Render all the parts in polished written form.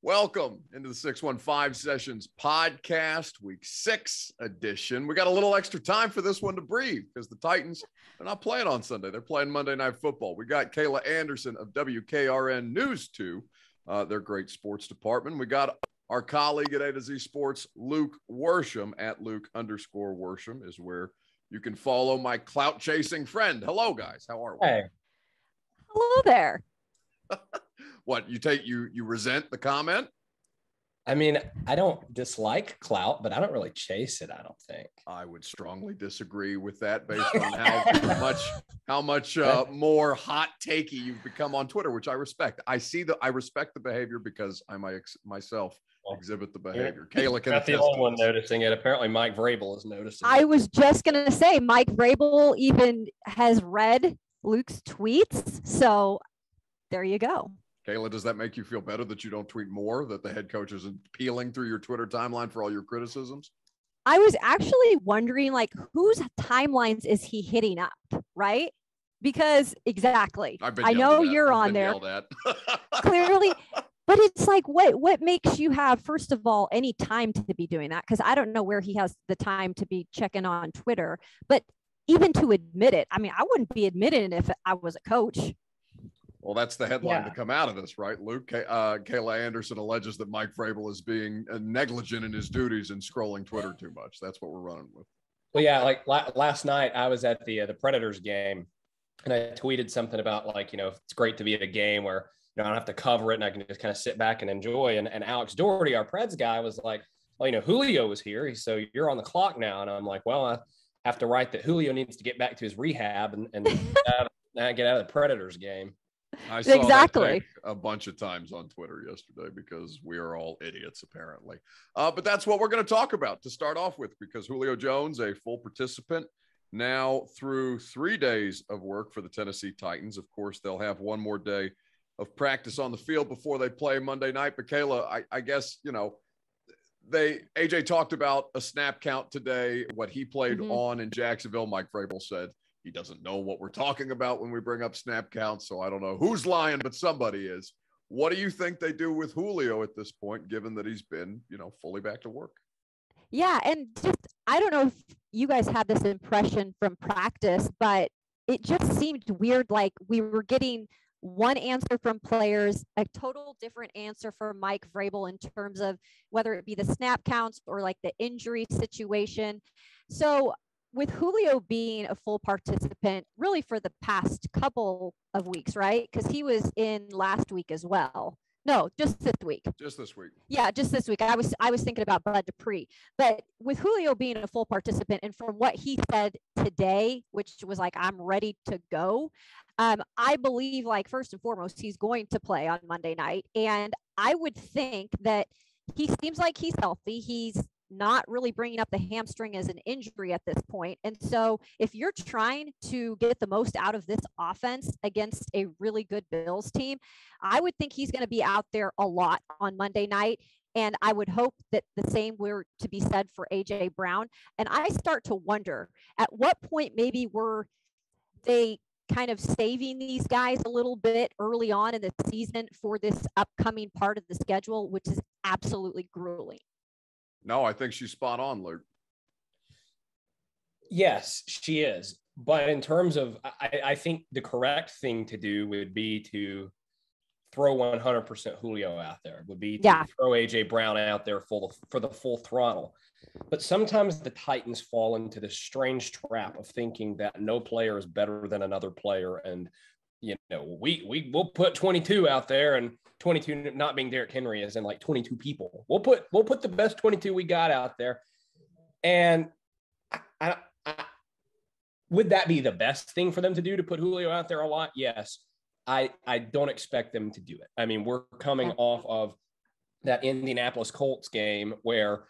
Welcome into the 615 Sessions podcast, week 6 edition. We got a little extra time for this one to breathe because the Titans are not playing on Sunday. They're playing Monday Night Football. We got Kayla Anderson of WKRN News 2, their great sports department. We got our colleague at ATOZSPORTS, Luke Worsham, at Luke_Worsham is where you can follow my clout-chasing friend. Hello, guys. How are we? Hey. Hello there. What, you resent the comment? I mean, I don't dislike clout, but I don't really chase it, I don't think. I would strongly disagree with that based on how much more hot takey you've become on Twitter, which I respect. I respect the behavior because I myself exhibit the behavior. Kayla can not the only one noticing it. Apparently Mike Vrabel is noticing I was just going to say Mike Vrabel even has read Luke's tweets. So there you go. Kayla, does that make you feel better that you don't tweet more, that the head coach isn't peeling through your Twitter timeline for all your criticisms? I was actually wondering, like, whose timelines is he hitting up, right? Because exactly, I know you're on there clearly, but it's like, what makes you have, first of all, any time to be doing that? Because I don't know where he has the time to be checking on Twitter, but even to admit it, I mean, I wouldn't be admitting it if I was a coach. Well, that's the headline to come out of this, right, Luke? Kayla Anderson alleges that Mike Vrabel is being negligent in his duties and scrolling Twitter too much. That's what we're running with. Well, yeah, like last night I was at the Predators game, and I tweeted something about, like, it's great to be at a game where I don't have to cover it and I can just kind of sit back and enjoy. And Alex Doherty, our Preds guy, was like, well, Julio was here, so you're on the clock now. And I'm like, well, I have to write that Julio needs to get back to his rehab and get out of the Predators game. I saw that a bunch of times on Twitter yesterday because we are all idiots, apparently. But that's what we're going to talk about to start off with, because Julio Jones, a full participant, now through 3 days of work for the Tennessee Titans. Of course, they'll have one more day of practice on the field before they play Monday night. But Kayla, I guess, AJ talked about a snap count today, what he played on in Jacksonville. Mike Vrabel said he doesn't know what we're talking about when we bring up snap counts, so I don't know who's lying, but somebody is. What do you think they do with Julio at this point, given that he's been, fully back to work? Yeah, and just, I don't know if you guys had this impression from practice, but it just seemed weird, like we were getting one answer from players, a total different answer from Mike Vrabel in terms of whether it be the snap counts or like the injury situation. So with Julio being a full participant really for the past couple of weeks, right? Because he was in last week as well. No, just this week. Just this week. Yeah, just this week. I was thinking about Bud Dupree. But with Julio being a full participant, and from what he said today, which was like, I'm ready to go, I believe, like, first and foremost, he's going to play on Monday night. And I would think that he seems like he's healthy. He's not really bringing up the hamstring as an injury at this point. And so if you're trying to get the most out of this offense against a really good Bills team, I would think he's going to be out there a lot on Monday night. And I would hope that the same were to be said for AJ Brown. And I start to wonder, at what point maybe were they kind of saving these guys a little bit early on in the season for this upcoming part of the schedule, which is absolutely grueling. No, I think she's spot on, Luke. Yes, she is. But in terms of, I think the correct thing to do would be to throw 100% Julio out there, would be to throw AJ Brown out there for the full throttle. But sometimes the Titans fall into this strange trap of thinking that no player is better than another player. And, we'll put 22 out there, and 22 not being Derrick Henry is in like 22 people. We'll put the best 22 we got out there. And I would that be the best thing for them to do, to put Julio out there a lot? Yes. I don't expect them to do it. I mean, we're coming off of that Indianapolis Colts game where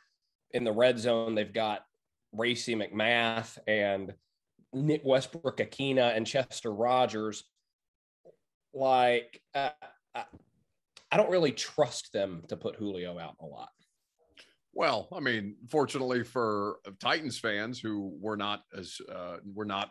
in the red zone, they've got Racey McMath and Nick Westbrook-Akina and Chester Rogers. Like, I don't really trust them to put Julio out a lot. Well, I mean, fortunately for Titans fans who were not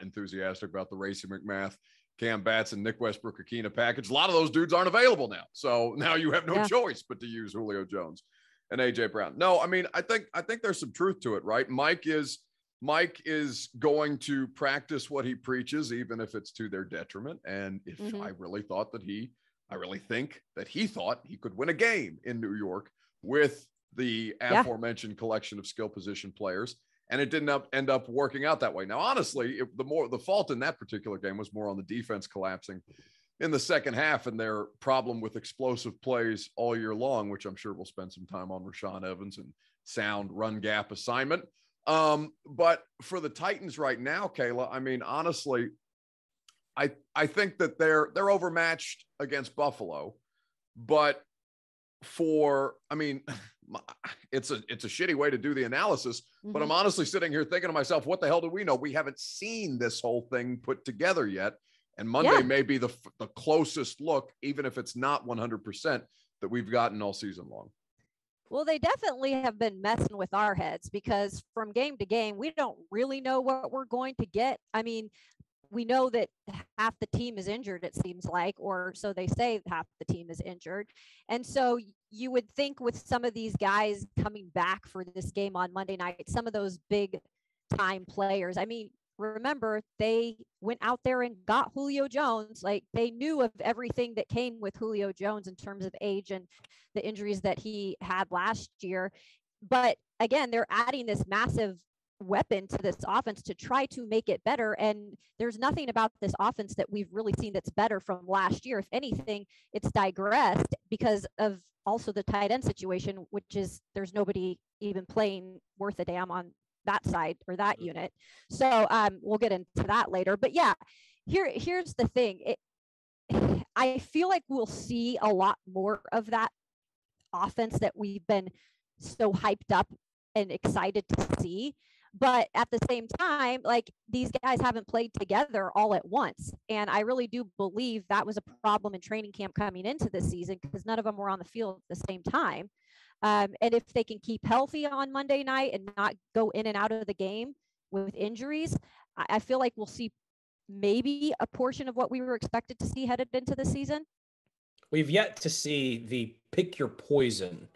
enthusiastic about the Racey McMath Cam Batson, Nick Westbrook-Akina package. A lot of those dudes aren't available now. So now you have no choice but to use Julio Jones and AJ Brown. No, I mean, I think there's some truth to it, right? Mike is going to practice what he preaches, even if it's to their detriment. And if I really think that he thought he could win a game in New York with the aforementioned collection of skill position players. And it didn't end up working out that way. Now, honestly, the fault in that particular game was more on the defense collapsing in the second half and their problem with explosive plays all year long, which I'm sure we'll spend some time on Rashaan Evans and sound run gap assignment. But for the Titans right now, Kayla, I mean, honestly, I think that they're overmatched against Buffalo, but it's a shitty way to do the analysis, but I'm honestly sitting here thinking to myself, what the hell do we know? We haven't seen this whole thing put together yet. And Monday may be the closest look, even if it's not 100%, that we've gotten all season long. Well, they definitely have been messing with our heads because from game to game, we don't really know what we're going to get. I mean, we know that half the team is injured, it seems like, or so they say half the team is injured. And so you would think with some of these guys coming back for this game on Monday night, some of those big time players, I mean, remember, they went out there and got Julio Jones. Like, they knew of everything that came with Julio Jones in terms of age and the injuries that he had last year. But again, they're adding this massive weapon to this offense to try to make it better. And there's nothing about this offense that we've really seen that's better from last year. If anything, it's digressed because of also the tight end situation, which is there's nobody even playing worth a damn on that side or that unit. So we'll get into that later. But yeah, here's the thing. I feel like we'll see a lot more of that offense that we've been so hyped up and excited to see. But at the same time, like, these guys haven't played together all at once. And I really do believe that was a problem in training camp coming into this season because none of them were on the field at the same time. And if they can keep healthy on Monday night and not go in and out of the game with injuries, I feel like we'll see maybe a portion of what we were expected to see headed into the season. We've yet to see the pick your poison,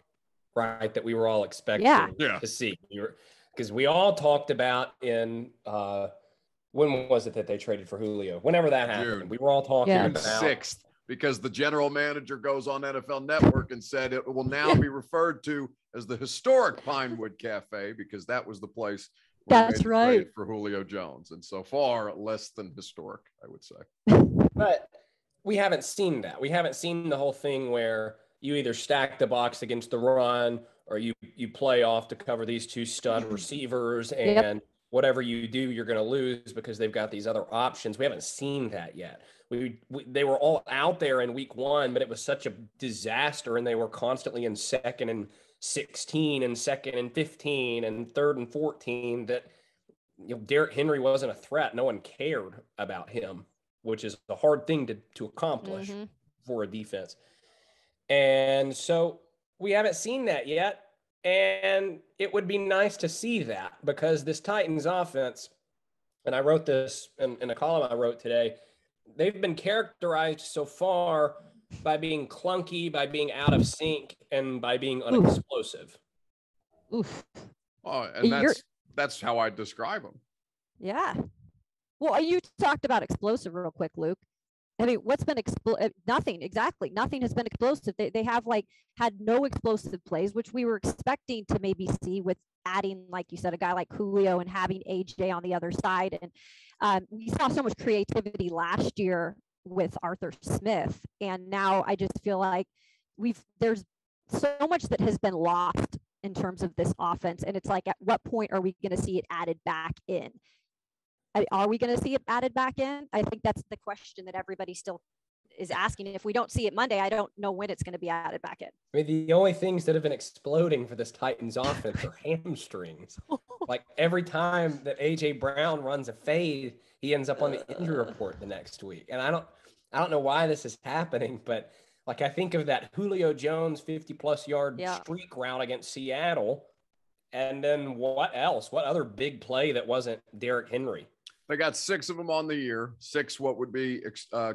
right, that we were all expecting to see. Because we all talked about in when was it that they traded for Julio? Whenever that happened, June. We were all talking about 6th, because the general manager goes on NFL Network and said it will now be referred to as the historic Pinewood Cafe because that was the place where That's they right traded for Julio Jones, and so far less than historic, I would say. But we haven't seen that. We haven't seen the whole thing where you either stack the box against the run or you play off to cover these two stud receivers and whatever you do, you're going to lose because they've got these other options. We haven't seen that yet. They were all out there in week 1, but it was such a disaster and they were constantly in 2nd and 16 and 2nd and 15 and 3rd and 14 that Derrick Henry wasn't a threat. No one cared about him, which is a hard thing to accomplish for a defense. And so we haven't seen that yet. And it would be nice to see that because this Titans offense, and I wrote this in a column I wrote today, they've been characterized so far by being clunky, by being out of sync, and by being unexplosive. Oof. Oh, and that's how I describe them. Yeah. Well, you talked about explosive real quick, Luke. I mean, what's been nothing, exactly. Nothing has been explosive. They have had no explosive plays, which we were expecting to maybe see with adding, like you said, a guy like Julio and having AJ on the other side. And we saw so much creativity last year with Arthur Smith. And now I just feel like there's so much that has been lost in terms of this offense. And it's like, at what point are we going to see it added back in? Are we going to see it added back in? I think that's the question that everybody still is asking. If we don't see it Monday, I don't know when it's going to be added back in. I mean, the only things that have been exploding for this Titans offense are hamstrings. Like, every time that AJ Brown runs a fade, he ends up on the injury report the next week. And I don't know why this is happening, but like, I think of that Julio Jones 50-plus yard streak route against Seattle. And then what else? What other big play that wasn't Derrick Henry? They got 6 of them on the year, 6 what would be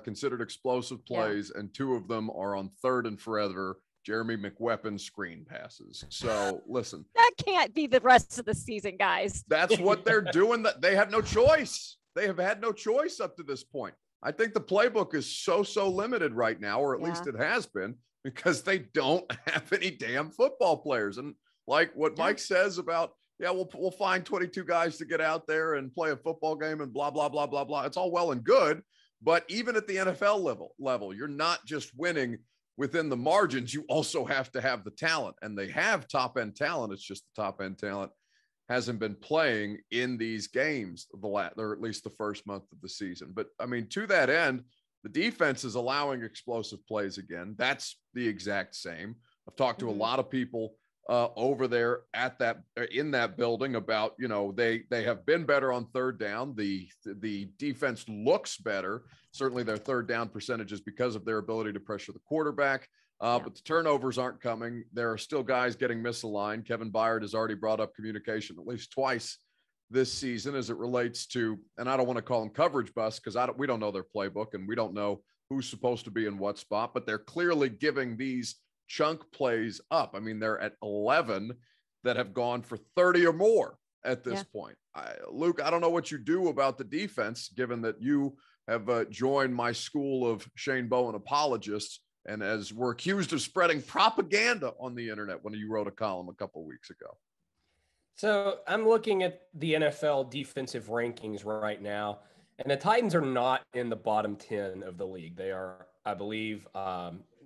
considered explosive plays, and 2 of them are on third and forever Jeremy McWeapon screen passes. So listen, that can't be the rest of the season, guys. That's what they're doing. That they have no choice. They have had no choice up to this point. I think the playbook is so limited right now, or at least it has been, because they don't have any damn football players. And like what Mike says about, we'll find 22 guys to get out there and play a football game and blah, blah, blah, blah, blah. It's all well and good. But even at the NFL level, you're not just winning within the margins. You also have to have the talent, and they have top end talent. It's just the top end talent hasn't been playing in these games or at least the first month of the season. But I mean, to that end, the defense is allowing explosive plays again. That's the exact same. I've talked to a lot of people over there in that building about, they have been better on third down. The defense looks better. Certainly their third down percentages because of their ability to pressure the quarterback. But the turnovers aren't coming. There are still guys getting misaligned. Kevin Byard has already brought up communication at least twice this season as it relates to, and I don't want to call them coverage busts because we don't know their playbook and we don't know who's supposed to be in what spot, but they're clearly giving these chunk plays up. I mean, they're at 11 that have gone for 30 or more at this point. Luke, I don't know what you do about the defense, given that you have joined my school of Shane Bowen apologists, and as we're accused of spreading propaganda on the internet when you wrote a column a couple of weeks ago. So I'm looking at the NFL defensive rankings right now, and the Titans are not in the bottom 10 of the league. They are, I believe,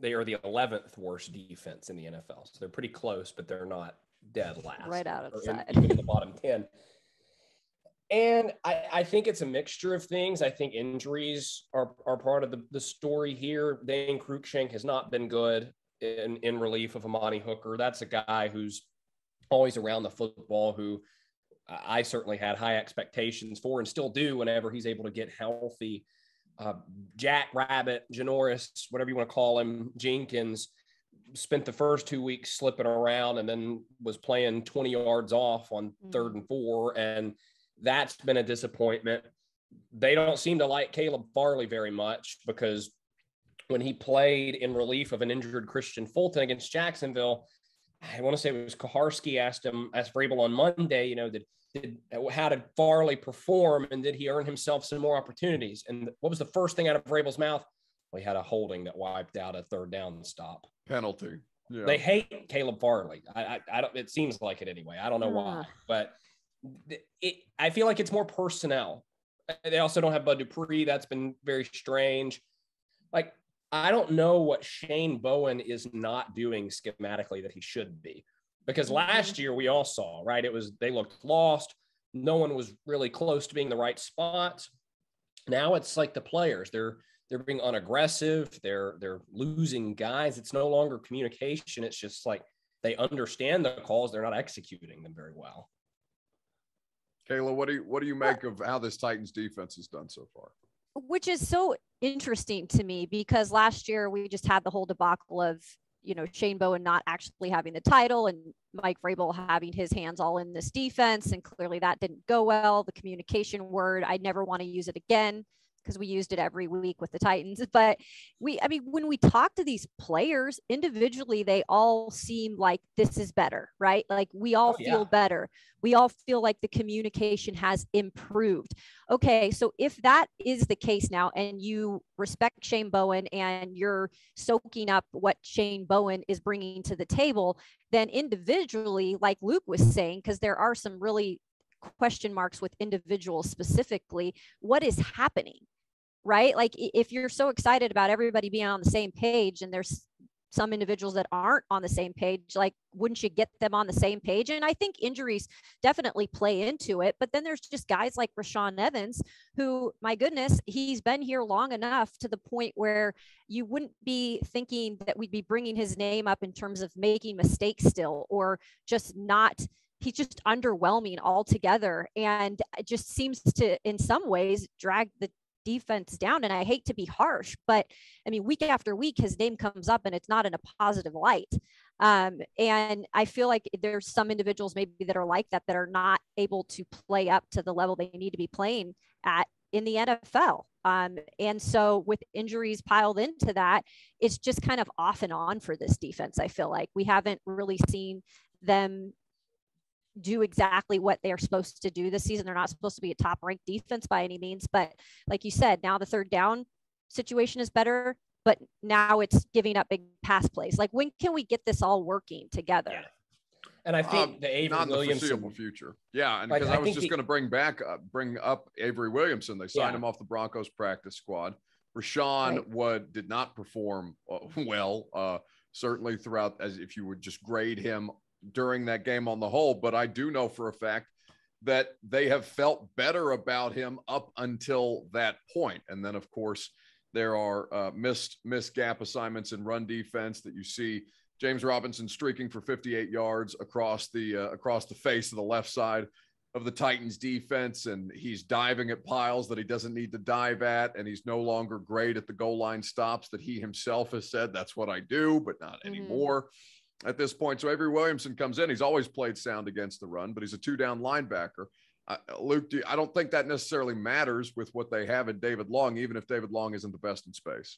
they are the 11th worst defense in the NFL. So they're pretty close, but they're not dead last. Right out of sight. Even in the bottom 10. And I think it's a mixture of things. I think injuries are part of the story here. Dane Cruikshank has not been good in relief of Amani Hooker. That's a guy who's always around the football, who I certainly had high expectations for and still do whenever he's able to get healthy. Jack Rabbit, Janoris, whatever you want to call him, Jenkins, spent the first 2 weeks slipping around and then was playing 20 yards off on 3rd and 4. And that's been a disappointment. They don't seem to like Caleb Farley very much, because when he played in relief of an injured Christian Fulton against Jacksonville, I want to say it was Koharski asked Vrabel on Monday, how did Farley perform, and did he earn himself some more opportunities? And what was the first thing out of Vrabel's mouth? Well, he had a holding that wiped out a third down stop. Penalty. Yeah. They hate Caleb Farley. I don't. It seems like it anyway. I don't know why, but I feel like it's more personnel. They also don't have Bud Dupree. That's been very strange. Like, I don't know what Shane Bowen is not doing schematically that he should be, because last year we all saw, right? They looked lost. No one was really close to being the right spot. Now it's like the players, they're being unaggressive. They're losing guys. It's no longer communication. It's just like they understand the calls. They're not executing them very well. Kayla, what do you make of how this Titans defense has done so far? Which is so interesting to me, because last year we just had the whole debacle of, Shane Bowen not actually having the title and Mike Vrabel having his hands all in this defense. And clearly that didn't go well. The communication word, I never want to use it again, because we used it every week with the Titans. But when we talk to these players individually, they all seem like this is better, right? Like we all feel better. We all feel like the communication has improved. Okay, so if that is the case now, and you respect Shane Bowen and you're soaking up what Shane Bowen is bringing to the table, then individually, like Luke was saying, because there are some really question marks with individuals specifically, what is happening? Right? Like if you're so excited about everybody being on the same page, and there's some individuals that aren't on the same page, like wouldn't you get them on the same page? And I think injuries definitely play into it. But then there's just guys like Rashaan Evans, who, my goodness, he's been here long enough to the point where you wouldn't be thinking that we'd be bringing his name up in terms of making mistakes still, or just not. He's just underwhelming altogether, and it just seems to, in some ways, drag the defense down. And I hate to be harsh, but I mean, week after week, his name comes up and it's not in a positive light. And I feel like there's some individuals maybe that are like that are not able to play up to the level they need to be playing at in the NFL. And so with injuries piled into that, it's just kind of off and on for this defense. I feel like we haven't really seen them do exactly what they're supposed to do this season. They're not supposed to be a top ranked defense by any means, but like you said, now the third down situation is better, but now it's giving up big pass plays. Like, when can we get this all working together? Yeah. And I think the Avery not in the Williamson foreseeable future. Yeah, and because I was just going to bring up Avery Williamson. They signed him off the Broncos practice squad. Rashawn did not perform well, certainly throughout, as if you would just grade him during that game on the whole. But I do know for a fact that they have felt better about him up until that point. And then, of course, there are missed gap assignments in run defense that you see. James Robinson streaking for 58 yards across the face of the left side of the Titans defense, and he's diving at piles that he doesn't need to dive at, and he's no longer great at the goal line stops that he himself has said, that's what I do, but not anymore at this point. So Avery Williamson comes in. He's always played sound against the run, but he's a two-down linebacker. Luke, I don't think that necessarily matters with what they have in David Long, even if David Long isn't the best in space.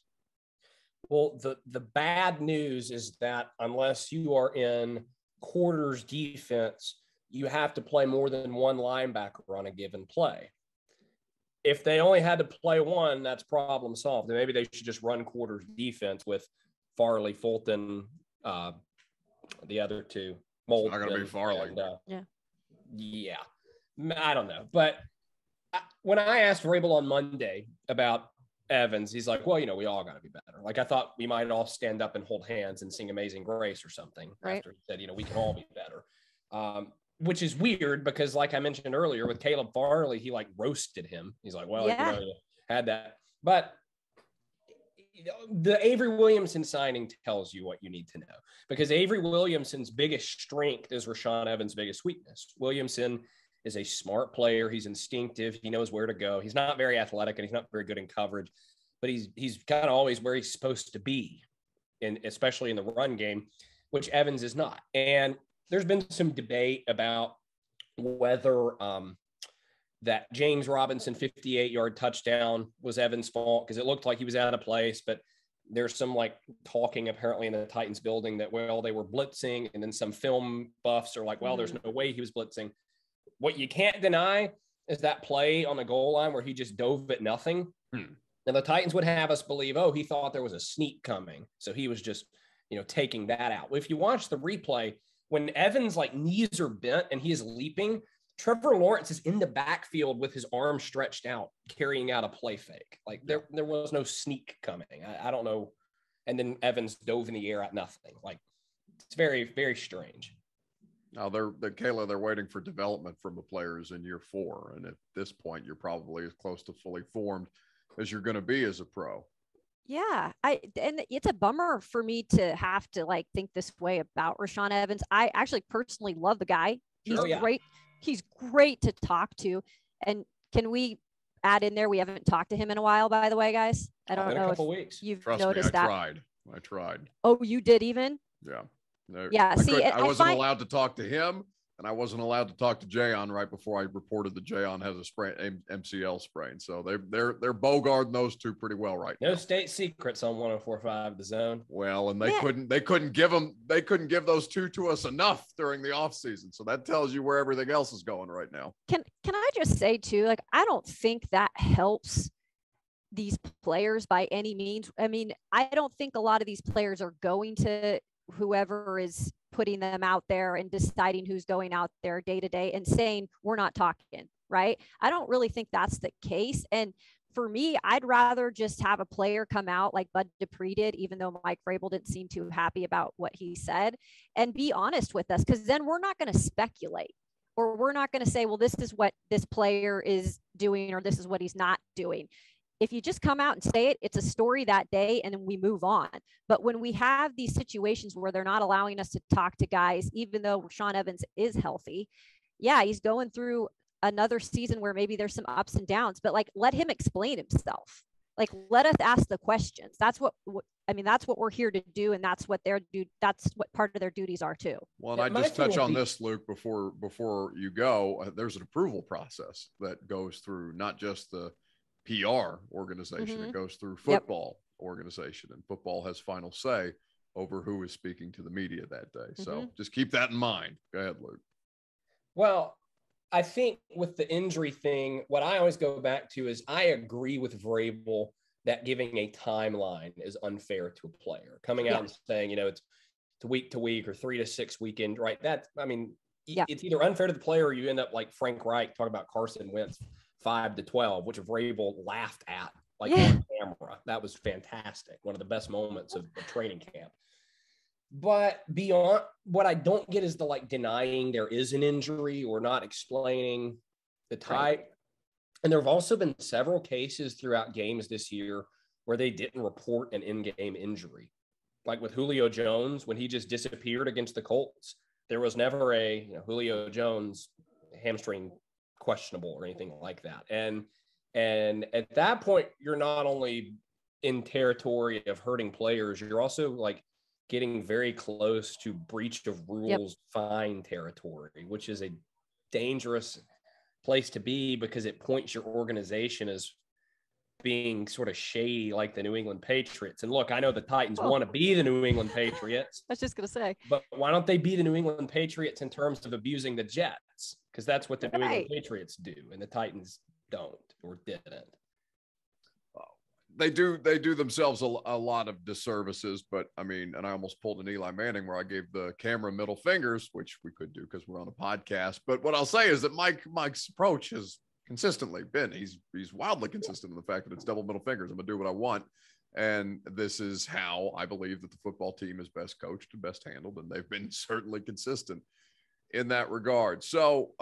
Well, the bad news is that unless you are in quarters defense, you have to play more than one linebacker on a given play. If they only had to play one, that's problem solved. And maybe they should just run quarters defense with Farley, Fulton, the other two. Mold. It's not going to be Farley. Yeah. I don't know. But when I asked Vrabel on Monday about Evans, he's like, well, we all got to be better. Like, I thought we might all stand up and hold hands and sing Amazing Grace or something. Right. After he said, we can all be better. Which is weird because, like I mentioned earlier, with Caleb Farley, he like roasted him. He's like, well, you had that. But the Avery Williamson signing tells you what you need to know, because Avery Williamson's biggest strength is Rashaan Evans' biggest weakness. Williamson is a smart player. He's instinctive. He knows where to go. He's not very athletic and he's not very good in coverage, but he's kind of always where he's supposed to be, especially in the run game, which Evans is not. And there's been some debate about whether that James Robinson 58-yard touchdown was Evans' fault, because it looked like he was out of place, but there's some talking apparently in the Titans building that, well, they were blitzing, and then some film buffs are like, well, there's no way he was blitzing. What you can't deny is that play on the goal line where he just dove at nothing. And the Titans would have us believe, he thought there was a sneak coming, so he was just, taking that out. If you watch the replay, when Evans' knees are bent and he is leaping, Trevor Lawrence is in the backfield with his arm stretched out, carrying out a play fake. There was no sneak coming. I don't know. And then Evans dove in the air at nothing. It's very, very strange. Now Kayla, they're waiting for development from the players in year 4. And at this point, you're probably as close to fully formed as you're going to be as a pro. Yeah. And it's a bummer for me to have to think this way about Rashaan Evans. I actually personally love the guy. He's great. He's great to talk to. And can we add in there, we haven't talked to him in a while, by the way, guys? I don't know if you've noticed that. I tried. Oh, you did even? Yeah. No, yeah. I wasn't allowed to talk to him, and I wasn't allowed to talk to Jayon right before I reported that Jayon has a MCL sprain. So they're bogarting those two pretty well right now. No state secrets on 104.5 The Zone. Well, and they couldn't give those two to us enough during the offseason. So that tells you where everything else is going right now. Can I just say too, I don't think that helps these players by any means. I mean, I don't think a lot of these players are going to whoever is putting them out there and deciding who's going out there day to day and saying, we're not talking, right? I don't really think that's the case. And for me, I'd rather just have a player come out like Bud Dupree did, even though Mike Vrabel didn't seem too happy about what he said, and be honest with us, because then we're not going to speculate, or we're not going to say, well, this is what this player is doing, or this is what he's not doing. If you just come out and say it, it's a story that day and then we move on. But when we have these situations where they're not allowing us to talk to guys, even though Rashaan Evans is healthy, he's going through another season where maybe there's some ups and downs, but like, let him explain himself. Like, let us ask the questions. That's what we're here to do. And that's what that's what part of their duties are too. Well, and I just touch on this, Luke, before you go, there's an approval process that goes through not just the PR organization, it goes through football organization, and football has final say over who is speaking to the media that day. So just keep that in mind. Go ahead, Luke. Well, I think with the injury thing, what I always go back to is I agree with Vrabel that giving a timeline is unfair to a player. Coming out and saying, it's week to week or 3 to 6 weekend, right? It's either unfair to the player or you end up like Frank Reich talking about Carson Wentz 5 to 12, which Vrabel laughed at on camera. That was fantastic. One of the best moments of training camp. But beyond, what I don't get is the denying there is an injury or not explaining the type. Right. And there have also been several cases throughout games this year where they didn't report an in-game injury. Like with Julio Jones, when he just disappeared against the Colts, there was never a Julio Jones hamstring questionable or anything like that. And at that point, you're not only in territory of hurting players, you're also getting very close to breach of rules fine territory, which is a dangerous place to be because it points your organization as being sort of shady like the New England Patriots. And look, I know the Titans want to be the New England Patriots. I was just going to say. But why don't they be the New England Patriots in terms of abusing the Jets? Because that's what the New England Patriots do, and the Titans don't or didn't. They do themselves a lot of disservices, but and I almost pulled an Eli Manning where I gave the camera middle fingers, which we could do because we're on a podcast. But what I'll say is that Mike's approach has consistently been, he's wildly consistent in the fact that it's double middle fingers. I'm gonna do what I want. And this is how I believe that the football team is best coached and best handled. And they've been certainly consistent in that regard. So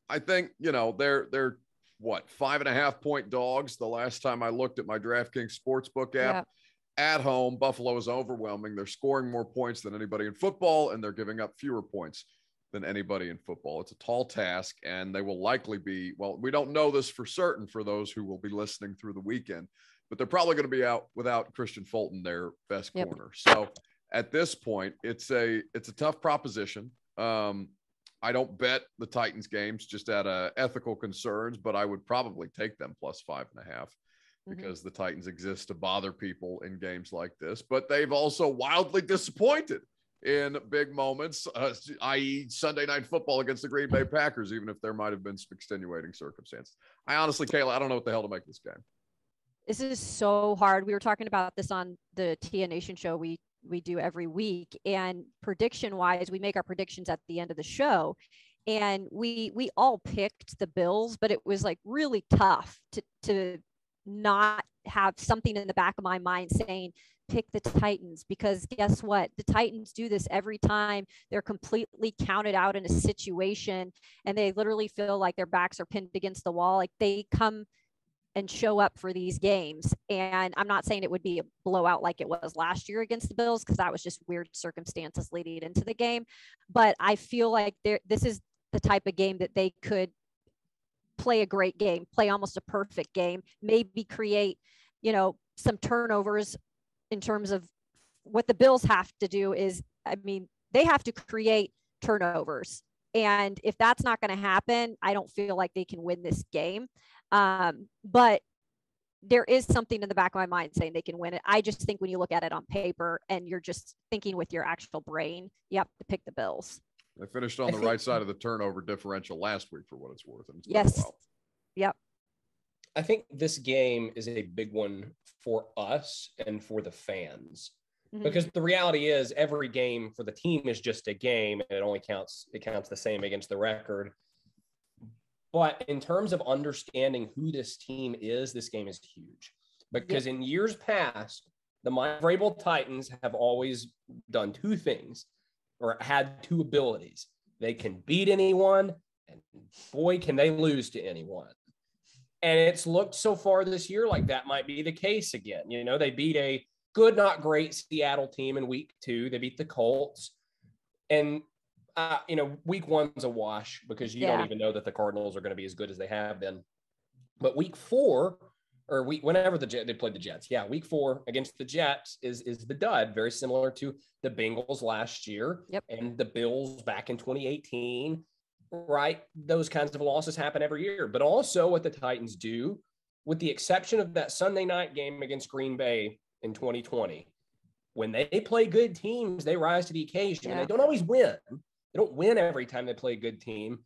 I think, they're 5.5-point dogs. The last time I looked at my DraftKings Sportsbook app at home, Buffalo is overwhelming. They're scoring more points than anybody in football, and they're giving up fewer points than anybody in football. It's a tall task, and they will likely be, we don't know this for certain for those who will be listening through the weekend, but they're probably going to be out without Christian Fulton, their best corner. So at this point, it's a tough proposition. I don't bet the Titans games just out of ethical concerns, but I would probably take them plus 5.5 because the Titans exist to bother people in games like this. But they've also wildly disappointed in big moments, i.e. Sunday Night Football against the Green Bay Packers, even if there might have been some extenuating circumstances. I honestly, Kayla, I don't know what the hell to make this game. This is so hard. We were talking about this on the Tia Nation show we do every week, and prediction wise, we make our predictions at the end of the show, and we all picked the Bills, but it was really tough to not have something in the back of my mind saying pick the Titans, because guess what? The Titans do this every time they're completely counted out in a situation and they literally feel like their backs are pinned against the wall. They come and show up for these games. And I'm not saying it would be a blowout like it was last year against the Bills, because that was just weird circumstances leading into the game. But I feel like this is the type of game that they could play a great game, play almost a perfect game, maybe create, some turnovers in terms of what the Bills have to do is, they have to create turnovers. And if that's not going to happen, I don't feel like they can win this game. But there is something in the back of my mind saying they can win it. I just think when you look at it on paper and you're just thinking with your actual brain, you have to pick the Bills. They finished on the right side of the turnover differential last week, for what it's worth. And it's yes. Yep. I think this game is a big one for us and for the fans, because the reality is every game for the team is just a game, and it counts the same against the record. But in terms of understanding who this team is, this game is huge, because in years past, the Mike Vrabel Titans have always done two things, or had two abilities. They can beat anyone, and boy, can they lose to anyone. And it's looked so far this year like that might be the case again. They beat a good, not great Seattle team in week 2. They beat the Colts. And week one's a wash because you don't even know that the Cardinals are going to be as good as they have been. But week 4, or whenever they played the Jets, week 4 against the Jets is the dud, very similar to the Bengals last year and the Bills back in 2018, right? Those kinds of losses happen every year. But also what the Titans do, with the exception of that Sunday night game against Green Bay in 2020, when they play good teams, they rise to the occasion. And they don't always win. They don't win every time they play a good team.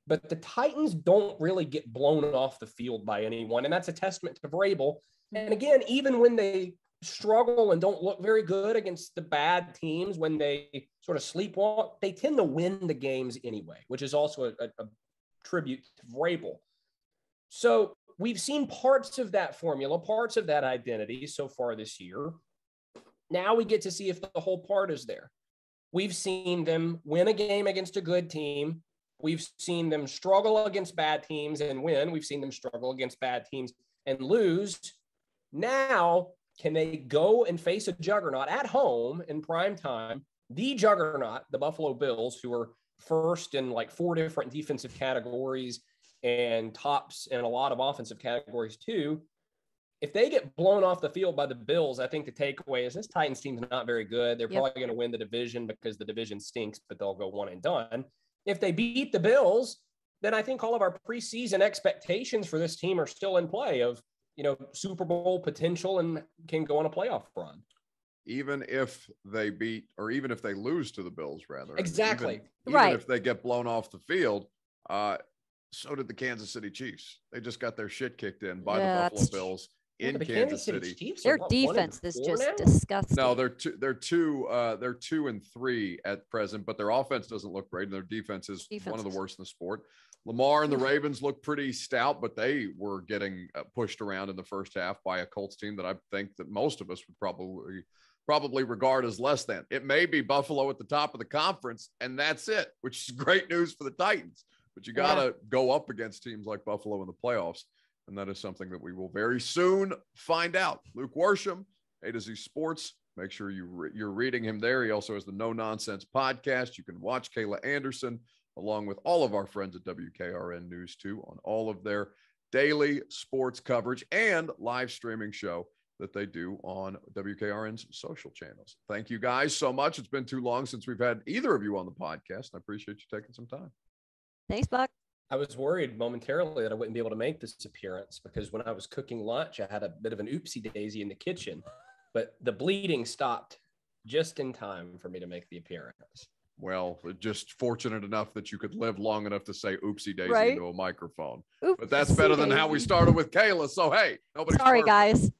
But the Titans don't really get blown off the field by anyone. And that's a testament to Vrabel. And again, even when they struggle and don't look very good against the bad teams, when they sort of sleepwalk, they tend to win the games anyway, which is also a tribute to Vrabel. So we've seen parts of that formula, parts of that identity so far this year. Now we get to see if the whole part is there. We've seen them win a game against a good team. We've seen them struggle against bad teams and win. We've seen them struggle against bad teams and lose. Now, can they go and face a juggernaut at home in prime time? The juggernaut, the Buffalo Bills, who are first in like 4 different defensive categories and tops in a lot of offensive categories too. If they get blown off the field by the Bills, I think the takeaway is this Titans team's not very good. They're probably going to win the division because the division stinks, but they'll go one and done. If they beat the Bills, then I think all of our preseason expectations for this team are still in play of, Super Bowl potential and can go on a playoff run. Even if they beat, or even if they lose to the Bills, rather. Exactly. Even if they get blown off the field, so did the Kansas City Chiefs. They just got their shit kicked in by the Buffalo Bills in Kansas City. Chiefs their defense is just disgusting. No, they're 2-3 at present, but their offense doesn't look great, and their defense is one of the worst in the sport. Lamar and the Ravens look pretty stout, but they were getting pushed around in the first half by a Colts team that I think that most of us would probably regard as less than. It may be Buffalo at the top of the conference, and that's it, which is great news for the Titans. But you got to go up against teams like Buffalo in the playoffs, and that is something that we will very soon find out. Luke Worsham, ATOZSPORTS. Make sure you're reading him there. He also has the No Nonsense podcast. You can watch Kayla Anderson along with all of our friends at WKRN News 2 on all of their daily sports coverage and live streaming show that they do on WKRN's social channels. Thank you guys so much. It's been too long since we've had either of you on the podcast. I appreciate you taking some time. Thanks, Buck. I was worried momentarily that I wouldn't be able to make this appearance because when I was cooking lunch, I had a bit of an oopsie daisy in the kitchen, but the bleeding stopped just in time for me to make the appearance. Well, just fortunate enough that you could live long enough to say oopsie daisy into a microphone. Oopsie but that's better than how we started with Kayla. So, hey, nobody's sorry, perfect. Guys.